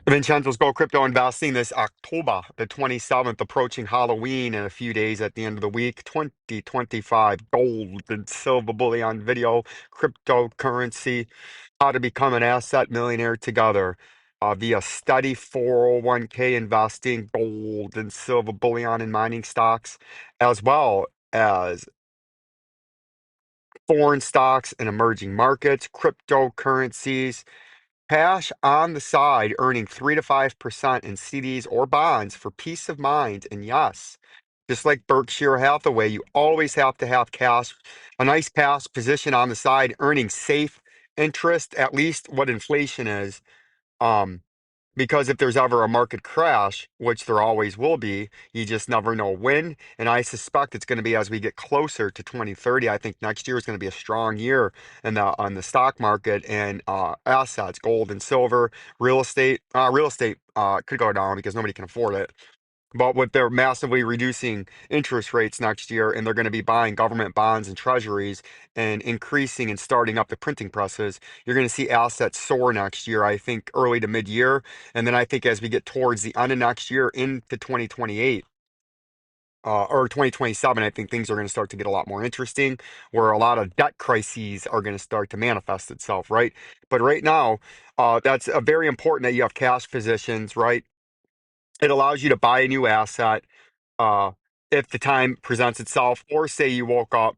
Vincenzo's Go Crypto Investing this October the 27th, approaching Halloween in a few days at the end of the week. 2025 gold and silver bullion video, cryptocurrency, how to become an asset millionaire together via steady 401k investing, gold and silver bullion and mining stocks, as well as foreign stocks and emerging markets, cryptocurrencies. Cash on the side, earning 3 to 5% in CDs or bonds for peace of mind. And yes, just like Berkshire Hathaway, you always have to have cash, a nice cash position on the side, earning safe interest, at least what inflation is. Um, because if there's ever a market crash, which there always will be, you just never know when. And I suspect it's going to be as we get closer to 2030. I think next year is going to be a strong year in on the stock market and assets, gold and silver, real estate. Real estate could go down because nobody can afford it. But with their massively reducing interest rates next year, and they're going to be buying government bonds and treasuries and increasing and starting up the printing presses, you're going to see assets soar next year, I think early to mid year. And then I think as we get towards the end of next year into 2028, or 2027, I think things are going to start to get a lot more interesting, where a lot of debt crises are going to start to manifest itself, right? But right now, that's very important that you have cash positions, right? It allows you to buy a new asset uh, if the time presents itself, or say you woke up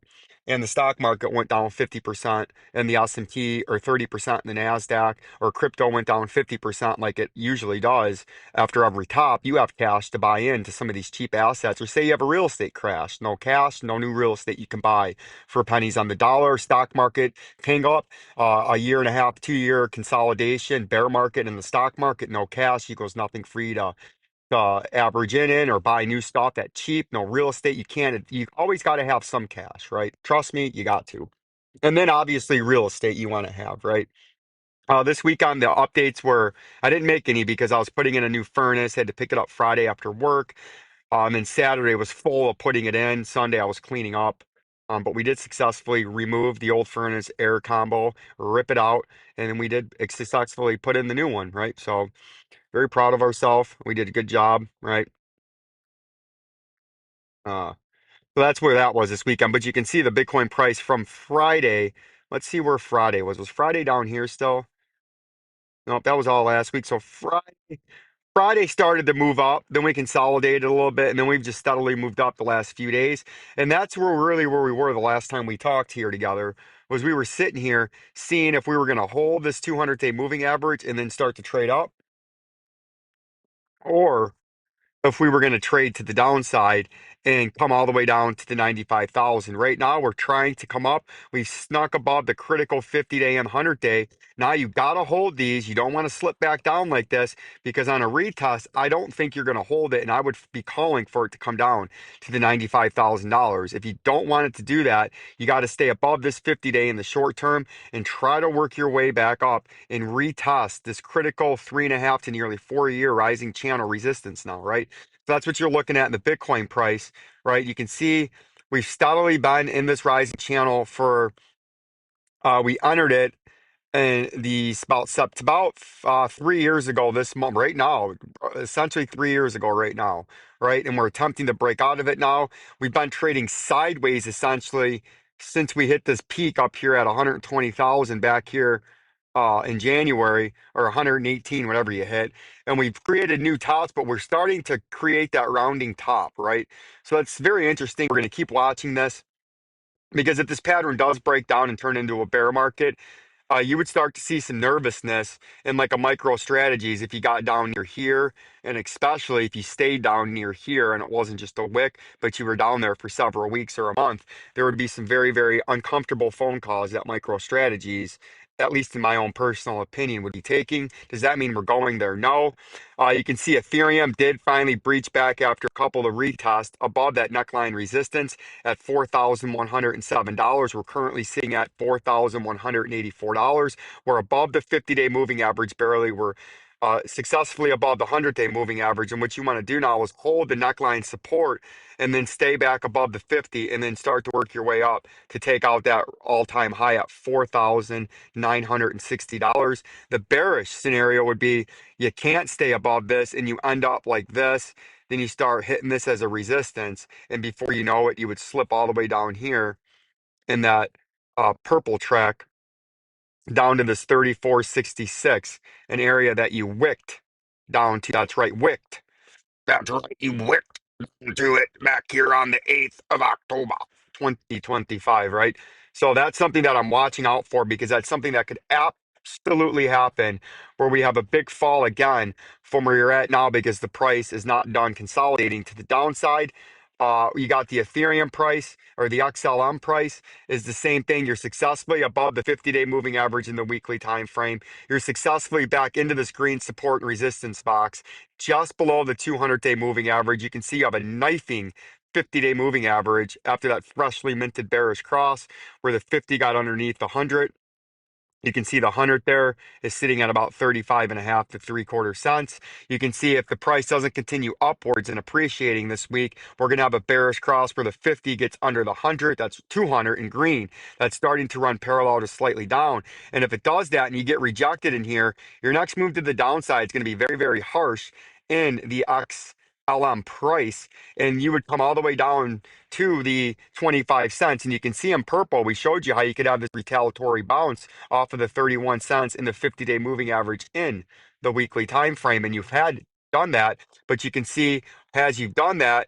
and the stock market went down 50% and the S&P, or 30% in the NASDAQ, or crypto went down 50% like it usually does after every top, you have cash to buy into some of these cheap assets. Or say you have a real estate crash, no cash, no new real estate you can buy for pennies on the dollar. Stock market can go up a year and a half, 2 year consolidation, bear market in the stock market, no cash equals nothing free to average in or buy new stuff at cheap. No real estate. You can't, you always got to have some cash, right? Trust me, you got to. And then obviously real estate you want to have, right? This weekend, the updates were, I didn't make any because I was putting in a new furnace, had to pick it up Friday after work. And Saturday was full of putting it in. Sunday I was cleaning up. But we did successfully remove the old furnace air combo, rip it out, and then we did successfully put in the new one, right? So very proud of ourselves. We did a good job, right? Uh, so that's where that was this weekend. But you can see the Bitcoin price from Friday. Let's see where Friday was. Was Friday down here still? Nope, that was all last week. So Friday started to move up, then we consolidated a little bit, and then we've just steadily moved up the last few days. And that's where we were the last time we talked here together, was we were sitting here seeing if we were going to hold this 200-day moving average and then start to trade up, or if we were going to trade to the downside and come all the way down to the 95,000. Right now, we're trying to come up. We've snuck above the critical 50-day and 100-day. Now you got to hold these. You don't want to slip back down like this, because on a retest, I don't think you're going to hold it. And I would be calling for it to come down to the $95,000. If you don't want it to do that, you got to stay above this 50-day in the short term and try to work your way back up and retest this critical 3.5 to nearly 4 year rising channel resistance now, right? So that's what you're looking at in the Bitcoin price, right? You can see we've steadily been in this rising channel for, we entered it and about 3 years ago this month, right now, essentially 3 years ago right now, right? And we're attempting to break out of it now. We've been trading sideways essentially since we hit this peak up here at 120,000 back here in January, or 118, whatever you hit. And we've created new tops, but we're starting to create that rounding top, right? So that's very interesting. We're going to keep watching this, because if this pattern does break down and turn into a bear market, you would start to see some nervousness in like a micro strategies if you got down near here, and especially if you stayed down near here and it wasn't just a wick, but you were down there for several weeks or a month. There would be some very, very uncomfortable phone calls that micro strategies, at least in my own personal opinion, would be taking. Does that mean we're going there? No. You can see Ethereum did finally breach back after a couple of retests above that neckline resistance at $4,107. We're currently sitting at $4,184. We're above the 50-day moving average barely. We're successfully above the 100-day moving average. And what you want to do now is hold the neckline support and then stay back above the 50 and then start to work your way up to take out that all-time high at $4,960. The bearish scenario would be you can't stay above this and you end up like this. Then you start hitting this as a resistance. And before you know it, you would slip all the way down here in that purple track down to this 3466, an area that you wicked down to. That's right, wicked. That's right, you wicked to it back here on the 8th of October, 2025, right? So that's something that I'm watching out for because that's something that could absolutely happen where we have a big fall again from where you're at now because the price is not done consolidating to the downside. You got the Ethereum price or the XLM price is the same thing. You're successfully above the 50-day moving average in the weekly time frame. You're successfully back into this green support and resistance box just below the 200-day moving average. You can see you have a knifing 50-day moving average after that freshly minted bearish cross where the 50 got underneath the 100. You can see the 100 there is sitting at about 35 and a half to 3/4 cents. You can see if the price doesn't continue upwards and appreciating this week, we're going to have a bearish cross where the 50 gets under the 100. That's 200 in green. That's starting to run parallel to slightly down. And if it does that and you get rejected in here, your next move to the downside is going to be very, very harsh in the XLM price. And you would come all the way down to the 25 cents. And you can see in purple, we showed you how you could have this retaliatory bounce off of the 31 cents in the 50-day moving average in the weekly time frame. And you've had done that, but you can see as you've done that,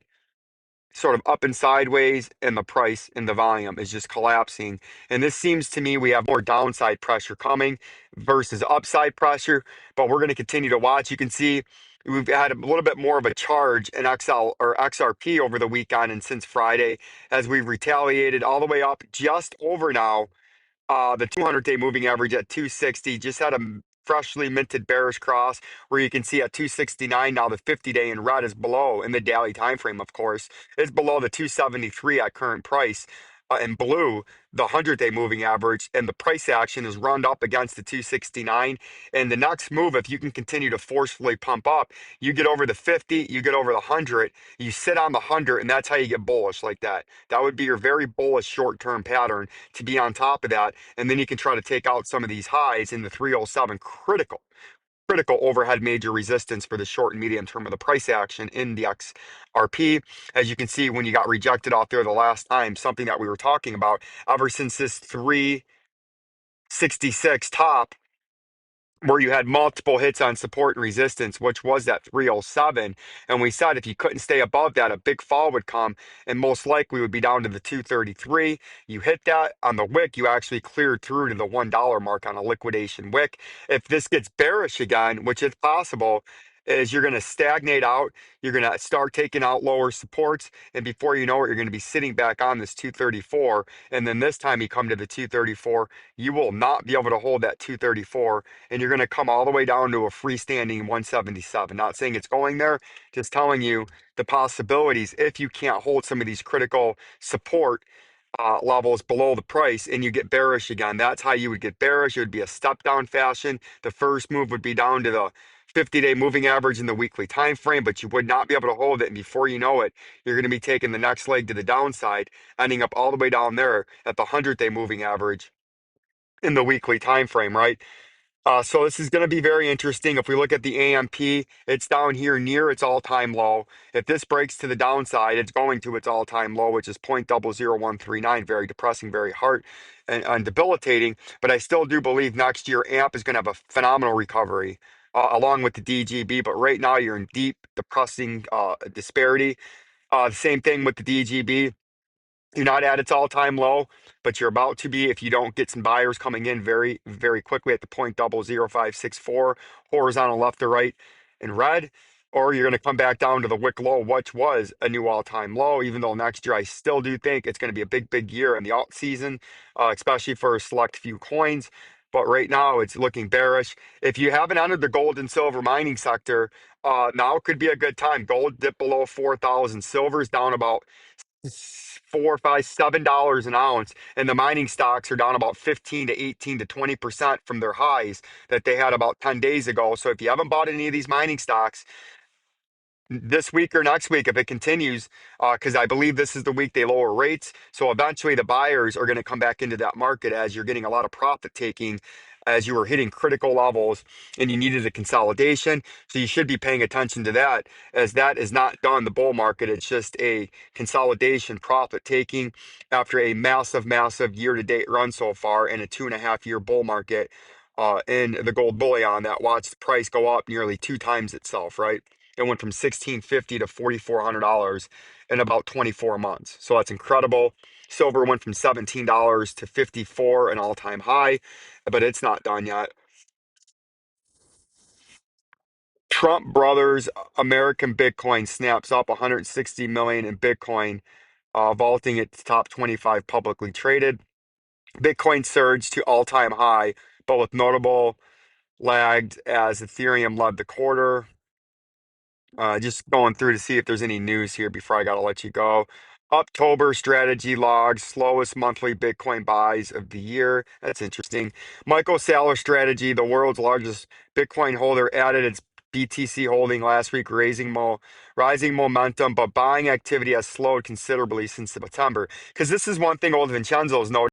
sort of up and sideways, and the price and the volume is just collapsing. And this seems to me we have more downside pressure coming versus upside pressure, but we're going to continue to watch. You can see we've had a little bit more of a charge in XL or XRP over the weekend and since Friday as we've retaliated all the way up just over now the 200-day moving average at 260 just had a freshly minted bearish cross where you can see at 269 now the 50-day in red is below in the daily time frame, of course. It's below the 273 at current price. In blue, the 100-day moving average and the price action is run up against the 269. And the next move, if you can continue to forcefully pump up, you get over the 50, you get over the 100, you sit on the 100, and that's how you get bullish like that. That would be your very bullish short-term pattern to be on top of that. And then you can try to take out some of these highs in the 307 critical overhead major resistance for the short and medium term of the price action in the XRP. As you can see, when you got rejected off there the last time, something that we were talking about, ever since this 366 top, where you had multiple hits on support and resistance, which was that 307. And we said if you couldn't stay above that, a big fall would come and most likely would be down to the 233. You hit that on the wick, you actually cleared through to the $1 mark on a liquidation wick. If this gets bearish again, which is possible, is you're going to stagnate out, you're going to start taking out lower supports, and before you know it, you're going to be sitting back on this 234. And then this time you come to the 234, you will not be able to hold that 234 and you're going to come all the way down to a freestanding 177. Not saying it's going there, just telling you the possibilities if you can't hold some of these critical support levels below the price and you get bearish again. That's how you would get bearish. It would be a step down fashion. The first move would be down to the 50-day moving average in the weekly time frame, but you would not be able to hold it. And before you know it, you're going to be taking the next leg to the downside, ending up all the way down there at the 100-day moving average in the weekly time frame, right? So this is going to be very interesting. If we look at the AMP, it's down here near its all-time low. If this breaks to the downside, it's going to its all-time low, which is 0.00139. Very depressing, very hard and debilitating. But I still do believe next year AMP is going to have a phenomenal recovery along with the DGB. But right now you're in deep, depressing disparity. The same thing with the DGB. You're not at its all-time low, but you're about to be if you don't get some buyers coming in very, very quickly at the 0.00564 horizontal left to right in red, or you're going to come back down to the wick low, which was a new all-time low. Even though next year I still do think it's going to be a big, big year in the alt season, especially for a select few coins. But right now it's looking bearish. If you haven't entered the gold and silver mining sector, now could be a good time. Gold dipped below 4,000, silver's down about 4, 5, $7 an ounce, and the mining stocks are down about 15 to 18 to 20% from their highs that they had about 10 days ago. So if you haven't bought any of these mining stocks this week or next week, if it continues, because I believe this is the week they lower rates, so eventually the buyers are going to come back into that market as you're getting a lot of profit taking as you were hitting critical levels and you needed a consolidation. So you should be paying attention to that, as that is not done the bull market. It's just a consolidation profit taking after a massive, massive year to date run so far in a 2.5 year bull market in the gold bullion that watched the price go up nearly 2 times itself, right? It went from 1650 to $4,400 in about 24 months. So that's incredible. Silver went from $17 to 54, an all-time high, but it's not done yet. Trump Brothers American Bitcoin snaps up 160 million in Bitcoin, vaulting its top 25 publicly traded. Bitcoin surged to all-time high, but with notable lagged as Ethereum led the quarter. Just going through to see if there's any news here before I gotta let you go. October strategy logs, slowest monthly Bitcoin buys of the year. That's interesting. Michael Saylor strategy, the world's largest Bitcoin holder, added its BTC holding last week, rising momentum, but buying activity has slowed considerably since September. Because this is one thing old Vincenzo's noted.